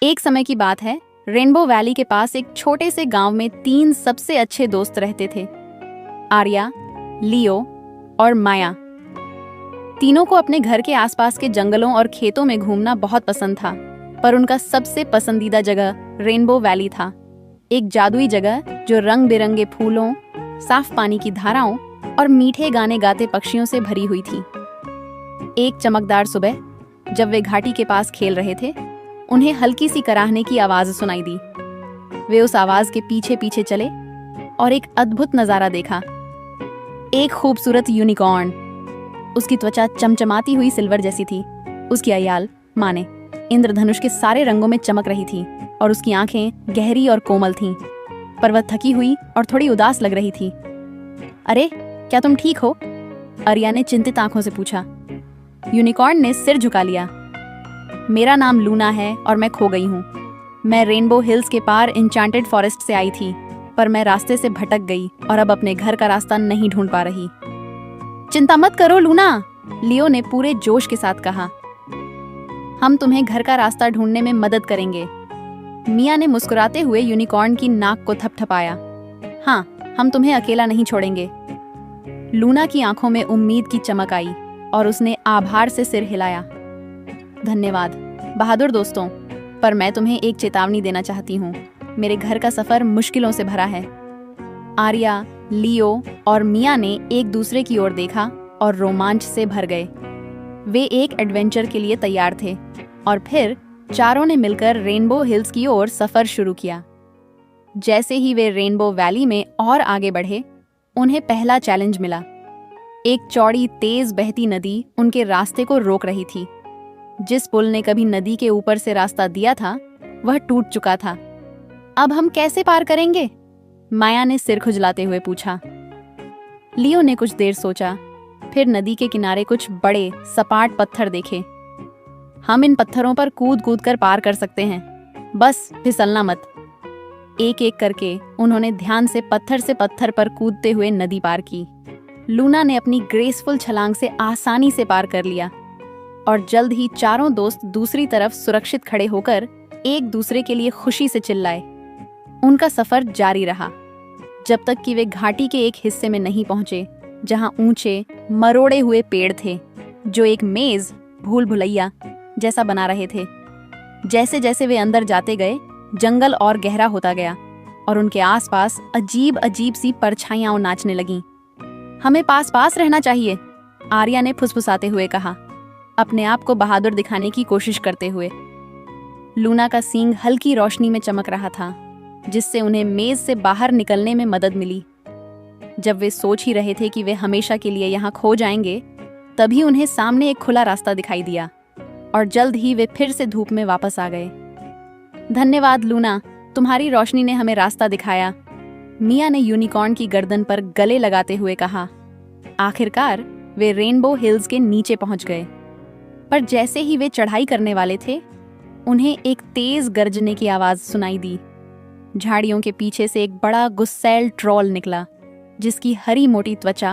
एक समय की बात है, रेनबो वैली के पास एक छोटे से गांव में 3 सबसे अच्छे दोस्त रहते थे। आर्या, लियो और माया। तीनों को अपने घर के आसपास के जंगलों और खेतों में घूमना बहुत पसंद था, पर उनका सबसे पसंदीदा जगह रेनबो वैली था। एक जादुई जगह जो रंग बिरंगे फूलों, साफ पानी की धाराओं और मीठे गाने गाते पक्षियों से भरी हुई थी। एक चमकदार सुबह, जब वे घाटी के पास खेल रहे थे, उन्हें हल्की सी कराहने की आवाज सुनाई दी। वे उस आवाज के पीछे पीछे चले और एक अद्भुत नजारा देखा। एक खूबसूरत यूनिकॉर्न। उसकी त्वचा चमचमाती हुई सिल्वर जैसी थी। उसकी अयाल, माने, इंद्रधनुष के सारे रंगों में चमक रही थी और उसकी आंखें गहरी और कोमल थीं, पर वह थकी हुई और थोड़ी उदास लग रही थी। अरे, क्या तुम ठीक हो? आर्या ने चिंतित आंखों से पूछा। यूनिकॉर्न ने सिर झुका लिया। मेरा नाम लूना है और मैं खो गई हूँ। मैं रेनबो हिल्स के पार इंचांटेड फॉरेस्ट से आई थी, पर मैं रास्ते से भटक गई और अब अपने घर का रास्ता नहीं ढूंढ पा रही। चिंता मत करो लूना, लियो ने पूरे जोश के साथ कहा। हम तुम्हें घर का रास्ता ढूंढने में मदद करेंगे। मिया ने मुस्कुराते हुए यूनिकॉर्न की नाक को थपथपाया। हाँ, हम तुम्हें अकेला नहीं छोड़ेंगे। लूना की आंखों में उम्मीद की चमक आई और उसने आभार से सिर हिलाया। धन्यवाद बहादुर दोस्तों, पर मैं तुम्हें एक चेतावनी देना चाहती हूँ। मेरे घर का सफर मुश्किलों से भरा है। आर्या, लियो और मिया ने एक दूसरे की ओर देखा और रोमांच से भर गए। वे एक एडवेंचर के लिए तैयार थे और फिर चारों ने मिलकर रेनबो हिल्स की ओर सफर शुरू किया। जैसे ही वे रेनबो वैली में और आगे बढ़े, उन्हें पहला चैलेंज मिला। एक चौड़ी तेज बहती नदी उनके रास्ते को रोक रही थी। जिस पुल ने कभी नदी के ऊपर से रास्ता दिया था, वह टूट चुका था। अब हम कैसे पार करेंगे? माया ने सिर खुजलाते हुए पूछा। लियो ने कुछ देर सोचा, फिर नदी के किनारे कुछ बड़े सपाट पत्थर देखे। हम इन पत्थरों पर कूद कूद कर पार कर सकते हैं, बस फिसलना मत। एक एक करके उन्होंने ध्यान से पत्थर पर कूदते हुए नदी पार की। लूना ने अपनी ग्रेसफुल छलांग से आसानी से पार कर लिया और जल्द ही चारों दोस्त दूसरी तरफ सुरक्षित खड़े होकर एक दूसरे के लिए खुशी से चिल्लाए। उनका सफर जारी रहा जब तक कि वे घाटी के एक हिस्से में नहीं पहुंचे, जहां ऊंचे मरोड़े हुए पेड़ थे जो एक मेज, भूल भुलैया जैसा बना रहे थे। जैसे जैसे वे अंदर जाते गए, जंगल और गहरा होता गया और उनके आसपास अजीब अजीब सी परछाइयां नाचने लगीं। हमें पास पास रहना चाहिए, आर्या ने फुसफुसाते हुए कहा, अपने आप को बहादुर दिखाने की कोशिश करते हुए। लूना का सींग हल्की रोशनी में चमक रहा था, जिससे उन्हें मेज से बाहर निकलने में मदद मिली। जब वे सोच ही रहे थे कि वे हमेशा के लिए यहाँ खो जाएंगे, तभी उन्हें सामने एक खुला रास्ता दिखाई दिया और जल्द ही वे फिर से धूप में वापस आ गए। धन्यवाद लूना, तुम्हारी रोशनी ने हमें रास्ता दिखाया, मिया ने यूनिकॉर्न की गर्दन पर गले लगाते हुए कहा। आखिरकार वे रेनबो हिल्स के नीचे पहुंच गए, पर जैसे ही वे चढ़ाई करने वाले थे, उन्हें एक तेज गर्जने की आवाज सुनाई दी। झाड़ियों के पीछे से एक बड़ा गुस्सैल ट्रॉल निकला, जिसकी हरी मोटी त्वचा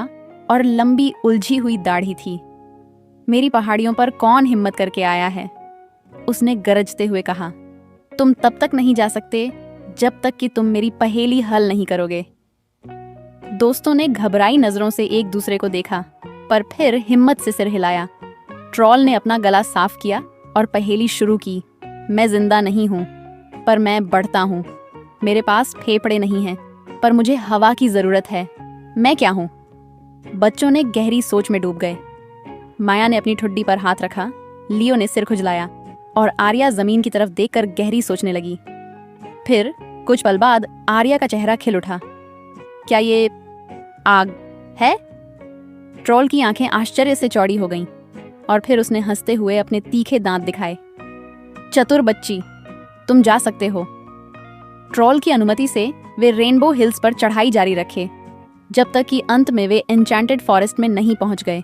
और लंबी उलझी हुई दाढ़ी थी। मेरी पहाड़ियों पर कौन हिम्मत करके आया है? उसने गरजते हुए कहा। तुम तब तक नहीं जा सकते जब तक कि तुम मेरी पहेली हल नहीं करोगे। दोस्तों ने घबराई नजरों से एक दूसरे को देखा, पर फिर हिम्मत से सिर हिलाया। ट्रॉल ने अपना गला साफ किया और पहेली शुरू की। मैं जिंदा नहीं हूं, पर मैं बढ़ता हूं। मेरे पास फेफड़े नहीं हैं, पर मुझे हवा की जरूरत है। मैं क्या हूं? बच्चों ने गहरी सोच में डूब गए। माया ने अपनी ठुड्डी पर हाथ रखा, लियो ने सिर खुजलाया और आर्या जमीन की तरफ देखकर गहरी सोचने लगी। फिर कुछ पल बाद आर्या का चेहरा खिल उठा। क्या ये आग है? ट्रॉल की आंखें आश्चर्य से चौड़ी हो गईं और फिर उसने हंसते हुए अपने तीखे दांत दिखाए। चतुर बच्ची, तुम जा सकते हो। ट्रॉल की अनुमति से वे रेनबो हिल्स पर चढ़ाई जारी रखे, जब तक कि अंत में वे एन्चेंटेड फॉरेस्ट में नहीं पहुंच गए।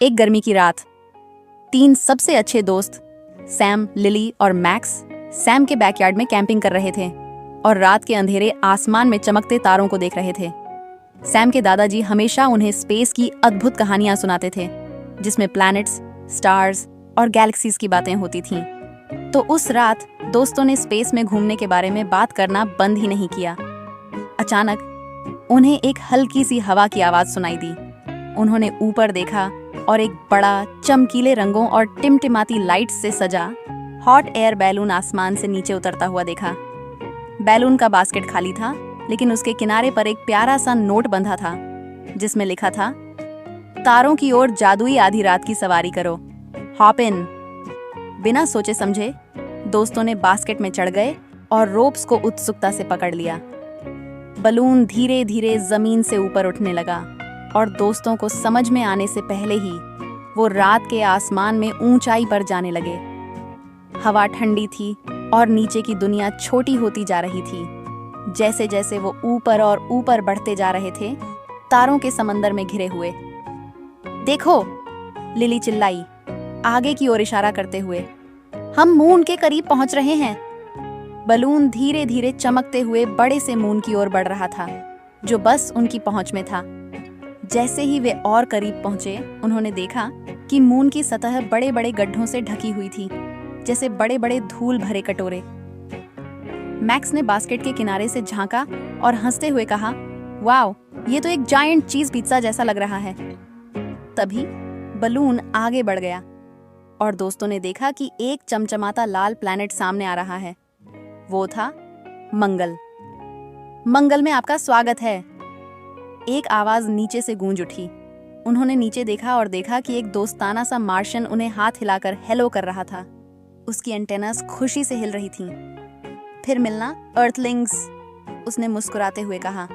एक गर्मी की रात, 3 सबसे अच्छे दोस्त सैम, लिली और मैक्स सैम के बैकयार्ड में कैंपिंग कर रहे थे और रात के अंधेरे आसमान में चमकते तारों को देख रहे थे। सैम के दादाजी हमेशा उन्हें स्पेस की अद्भुत कहानियां सुनाते थे, जिसमें प्लैनेट्स, स्टार्स और गैलेक्सीज की बातें होती थीं। तो उस रात दोस्तों ने स्पेस में घूमने के बारे में बात करना बंद ही नहीं किया। अचानक उन्हें एक हल्की सी हवा की आवाज सुनाई दी। उन्होंने ऊपर देखा और एक बड़ा, चमकीले रंगों और टिमटिमाती लाइट्स से सजा हॉट एयर बैलून आसमान से नीचे उतरता हुआ देखा। बैलून का बास्केट खाली था, लेकिन उसके किनारे पर एक प्यारा सा नोट बंधा था, जिसमें लिखा था, तारों की ओर जादुई आधी रात की सवारी करो, हॉप इन। बिना सोचे समझे दोस्तों ने बास्केट में चढ़ गए और रोप्स को उत्सुकता से पकड़ लिया। बलून धीरे धीरे जमीन से ऊपर उठने लगा और दोस्तों को समझ में आने से पहले ही वो रात के आसमान में ऊंचाई पर जाने लगे। हवा ठंडी थी और नीचे की दुनिया छोटी होती जा रही थी। जैसे जैसे वो ऊपर और ऊपर बढ़ते जा रहे थे, तारों के समंदर में घिरे हुए। देखो, लिली चिल्लाई, आगे की ओर इशारा करते हुए, हम मून के करीब पहुंच रहे हैं। बलून धीरे धीरे चमकते हुए बड़े से मून की ओर बढ़ रहा था, जो बस उनकी पहुंच में था। जैसे ही वे और करीब पहुंचे, उन्होंने देखा कि मून की सतह बड़े बड़े गड्ढों से ढकी हुई थी, जैसे बड़े बड़े धूल भरे कटोरे। मैक्स ने बास्केट के किनारे से झांका और हंसते हुए कहा, वाओ, ये तो एक जायंट चीज पिज्जा जैसा लग रहा है। तभी बलून आगे बढ़ गया और दोस्तों ने देखा कि एक चमचमाता लाल प्लैनेट सामने आ रहा है। वो था मंगल। मंगल में आपका स्वागत है, एक आवाज नीचे से गूंज उठी। उन्होंने नीचे देखा और देखा कि एक दोस्ताना सा मार्शियन उन्हें हाथ हिलाकर हेलो कर रहा था। उसकी एंटेनास खुशी से हिल रही थीं। फिर मिलना अर्थलिंग्स, उसने मुस्कुराते हुए कहा।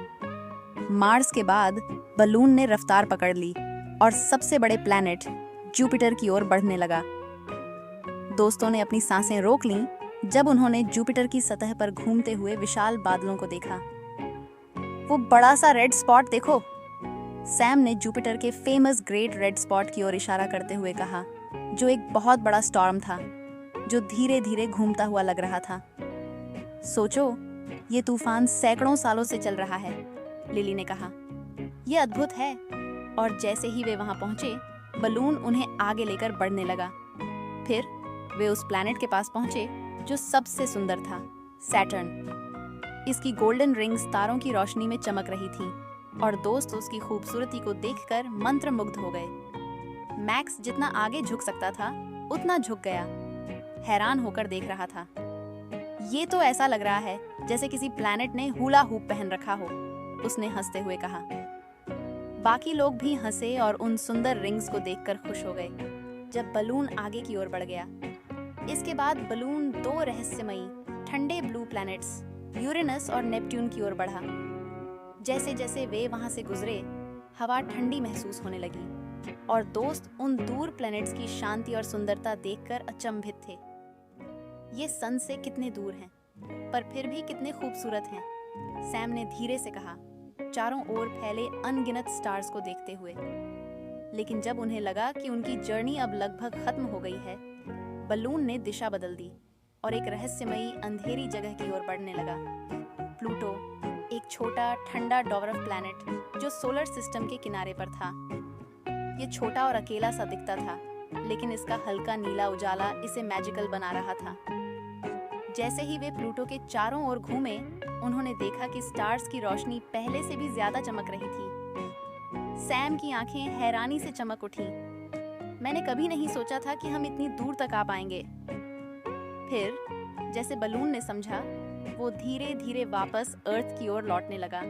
मार्स के बाद बलून ने रफ्तार पकड़ ली और सबसे बड़े प्लैनेट जुपिटर की ओर बढ़ने लगा। दोस्तों ने अपनी सांसें रोक लीं जब उन्होंने जुपिटर की सतह पर घूमते हुए विशाल बादलों को देखा। वो बड़ा सा रेड स्पॉट देखो, सैम ने जुपिटर के फेमस ग्रेट रेड स्पॉट की ओर इशारा करते हुए कहा, जो एक बहुत बड़ा स्टॉर्म था, जो धीरे धीरे घूमता हुआ लग रहा था। सोचो, ये तूफान सैकड़ों सालों से चल रहा है, लिली ने कहा। ये अद्भुत है। और जैसे ही वे वहां पहुंचे, बलून उन्हें आगे लेकर बढ़ने लगा। फिर वे उस प्लैनेट के पास पहुंचे जो सबसे सुंदर था, सैटर्न। इसकी गोल्डन रिंग्स तारों की रोशनी में चमक रही थी और दोस्त उसकी खूबसूरती को देखकर मंत्रमुग्ध हो गए। मैक्स जितना आगे झुक सकता था, उतना झुक गया, हैरान होकर देख रहा था। ये तो ऐसा लग रहा है जैसे किसी प्लैनेट ने हुला हूप पहन रखा हो, उसने हंसते हुए कहा। बाकी लोग भी हंसे और उन सुंदर रिंग्स को देखकर खुश हो गए जब बलून आगे की ओर बढ़ गया। इसके बाद बलून दो रहस्यमयी ठंडे ब्लू प्लैनेट्स यूरेनस और नेपट्यून की ओर बढ़ा। जैसे जैसे वे वहां से गुजरे, हवा ठंडी महसूस होने लगी और दोस्त उन दूर प्लैनेट्स की शांति और सुंदरता देखकर अचंभित थे। ये सन से कितने दूर हैं, पर फिर भी कितने खूबसूरत हैं, सैम ने धीरे से कहा, चारों ओर फैले अनगिनत स्टार्स को देखते हुए। लेकिन जब उन्हें लगा कि उनकी जर्नी अब लगभग खत्म हो गई है, बलून ने दिशा बदल दी और एक रहस्यमयी अंधेरी जगह की ओर बढ़ने लगा। प्लूटो, एक छोटा ठंडा डॉर्फ प्लैनेट जो सोलर सिस्टम के किनारे पर था। ये छोटा और अकेला सा दिखता था, लेकिन इसका हल्का नीला उजाला इसे मैजिकल बना रहा था। जैसे ही वे प्लूटो के चारों ओर घूमे, उन्होंने देखा कि स्टार्स की रोशनी पहले से भी ज्यादा चमक रही थी। सैम की आंखें हैरानी से चमक उठी। मैंने कभी नहीं सोचा था कि हम इतनी दूर तक आ पाएंगे। फिर जैसे बलून ने समझा, वो धीरे धीरे वापस अर्थ की ओर लौटने लगा।